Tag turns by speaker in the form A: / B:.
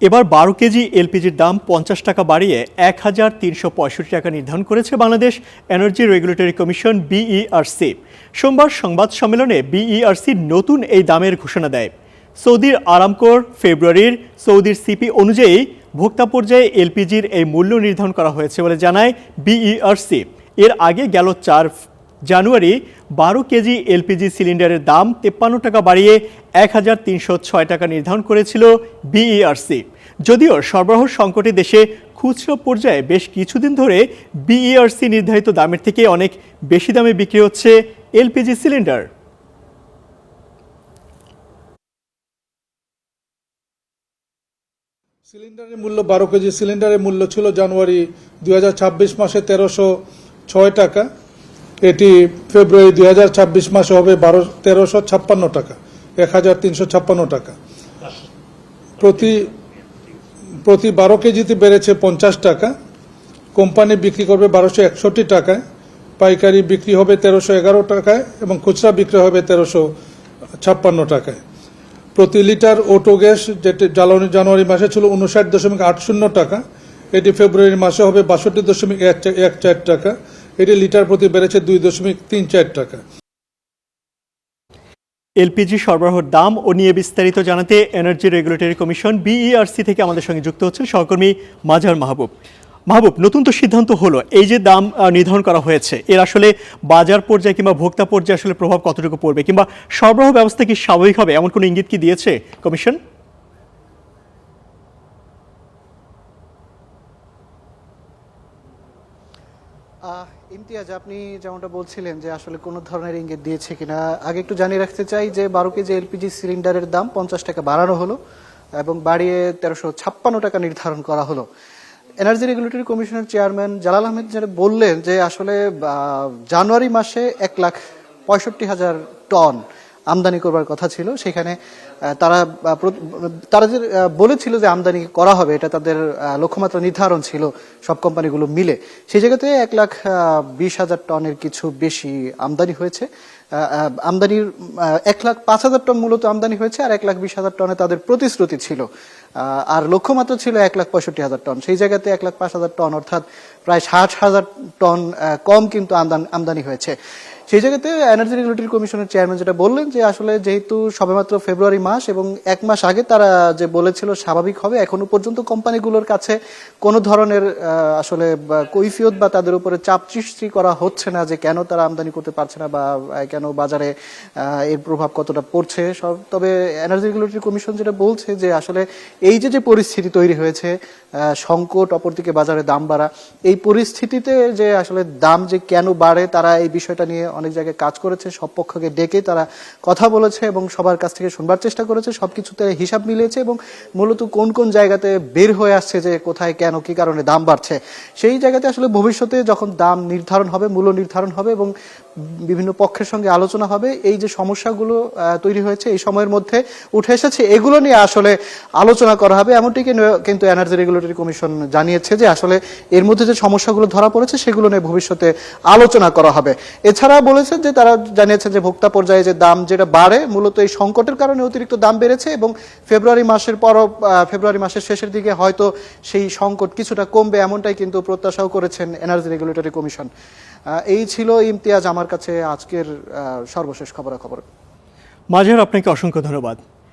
A: এবার 12 কেজি এলপিজির দাম 50 টাকা বাড়িয়ে 1365 টাকা নির্ধারণ করেছে Bangladesh energy regulatory commission BERC. সোমবার সংবাদ সম্মেলনে বিইআরসি নতুন এই দামের ঘোষণা দেয়। সৌদির আরামকোর ফেব্রুয়ারির সৌদির সিপি অনুযায়ী ভোক্তা পর্যায়ে এলপিজির এই মূল্য নির্ধারণ করা হয়েছে বলে জানায় বিইআরসি। এর আগে গেল 4 জানুয়ারি 12 কেজি এলপিজি সিলিন্ডারের দাম 53 টাকা বাড়িয়ে 1306 টাকা নির্ধারণ করেছিল বিইআরসি। যদিও সরবরাহ সংকটে দেশে খুচরা পর্যায়ে বেশ কিছুদিন ধরে বিইআরসি নির্ধারিত দামের থেকে অনেক বেশি দামে বিক্রি হচ্ছে এলপিজি সিলিন্ডার।
B: সিলিন্ডারের মূল্য 12 কেজি সিলিন্ডারের মূল্য ছিল জানুয়ারি 2026 মাসে 1306 টাকা। এটি ফেব্রুয়ারি 2026 মাসে হবে 1356 টাকা, 1356 টাকা। প্রতি 12 কেজিতে বেড়েছে 50 টাকা। কোম্পানি বিক্রি করবে 1261 টাকায়, পাইকারি বিক্রি হবে 1311 টাকায় এবং খুচরা বিক্রি হবে 1356 টাকায়। প্রতি লিটার অটো গ্যাস যেটি জ্বালানি জানুয়ারি মাসে ছিল 59.80 টাকা, এটি ফেব্রুয়ারি মাসে হবে 62.14 টাকা। এটি লিটার প্রতি বেড়েছে 2.34 টাকা।
A: এলপিজি সরবরাহের দাম ও নিয়ে বিস্তারিত জানাতে এনার্জি রেগুলেটরি কমিশন বিইআরসি থেকে আমাদের সঙ্গে যুক্ত হচ্ছেন সহকর্মী মাজার মাহবুব। নতুন তো সিদ্ধান্ত হলো, এই যে দাম নির্ধারণ করা হয়েছে, এর আসলে বাজার পর্যায়ে কিংবা ভোক্তা পর্যায়ে আসলে প্রভাব কতটুকু পড়বে, কিংবা সরবরাহ ব্যবস্থা কি স্বাভাবিক হবে, এমন কোনো ইঙ্গিত কি দিয়েছে কমিশন?
C: ইমতিয়াজ, আপনি যেমনটা বলছিলেন যে আসলে কোনো ধরনের ইঙ্গিত দিয়েছে কিনা, আগে একটু জানিয়ে রাখতে চাই যে 12 কেজি এলপিজি সিলিন্ডারের দাম 50 টাকা বাড়ানো হলো এবং বাড়িয়ে 1356 টাকা নির্ধারণ করা হলো। এনার্জি রেগুলেটরি কমিশনের চেয়ারম্যান জালাল আহমেদ যেটা বললেন যে আসলে জানুয়ারি মাসে 1,65,000 টন আমদানি করবার কথা ছিল, সেখানে তারা যে বলেছিল যে আমদানি করা হবে, এটা তাদের লক্ষ্যমাত্রা নির্ধারণ ছিল সব কোম্পানিগুলো মিলে। সেই জায়গাতে 1,20,000 টনের কিছু বেশি আমদানি হয়েছে। আমদানির 1,05,000 টন মূলত আমদানি হয়েছে, আর 1,20,000 টনে তাদের প্রতিশ্রুতি ছিল, আর লক্ষ্যমাত্রা ছিল 1,65,000 টন। সেই জায়গাতে 1,05,000 টন অর্থাৎ প্রায় 60,000 টন কম কিন্তু আমদানি হয়েছে। সেই জায়গাতে এনার্জি রেগুলেটরি কমিশনের চেয়ারম্যান যেটা বললেন যে আসলে যেহেতু সবেমাত্র ফেব্রুয়ারি মাস এবং 1 মাস আগে তারা যে বলেছিল স্বাভাবিক হবে, এখনো পর্যন্ত কোম্পানিগুলোর কাছে কোনো ধরনের আসলে কৈফিয়ত বা তাদের উপরে চাপ সৃষ্টি করা হচ্ছে না যে কেন তারা আমদানি করতে পারছে না বা কেন বাজারে এর প্রভাব কতটা পড়ছে সব। তবে এনার্জি রেগুলেটরি কমিশন যেটা বলছে যে আসলে এই যে পরিস্থিতি তৈরি হয়েছে, সংকট, অপরদিকে বাজারে দাম বাড়া, এই পরিস্থিতিতে যে আসলে দাম যে কেন বাড়ে, তারা এই বিষয়টা নিয়ে অনেক জায়গায় কাজ করেছে, সব পক্ষকে ডেকে তারা কথা বলেছে এবং সবার কাছ থেকে শুনবার চেষ্টা করেছে, সবকিছুতে হিসাব মিলিয়েছে এবং মূলত কোন কোন জায়গাতে বের হয়ে আসছে যে কোথায় কেন কি কারণে দাম বাড়ছে। সেই জায়গাতে আসলে ভবিষ্যতে যখন দাম নির্ধারণ হবে, মূল্য নির্ধারণ হবে এবং বিভিন্ন পক্ষের সঙ্গে আলোচনা হবে, এই যে সমস্যাগুলো তৈরি হয়েছে এই সময়ের মধ্যে উঠে এসেছে, এগুলো নিয়ে আসলে আলোচনা করা হবে, এমনটি কিন্তু এনার্জি রেগুলেটরি কমিশন জানিয়েছে যে আসলে এর মধ্যে যে সমস্যাগুলো ধরা পড়েছে সেগুলো নিয়ে ভবিষ্যতে আলোচনা করা হবে। এছাড়া বলেছেন যে তারা জানিয়েছে যে ভোক্তা পর্যায়ে যে দাম যেটা বাড়ে মূলত এই সংকটের কারণে অতিরিক্ত দাম বেড়েছে এবং ফেব্রুয়ারি মাসের শেষের দিকে হয়তো সেই সংকট কিছুটা কমবে, এমনটাই কিন্তু প্রত্যাশাও করেছেন এনার্জি রেগুলেটরি কমিশন। এই ছিল ইমতিয়াজ আমার কাছে আজকের সর্বশেষ খবরাখবর।
A: মাঝার, আপনাকে অসংখ্য ধন্যবাদ।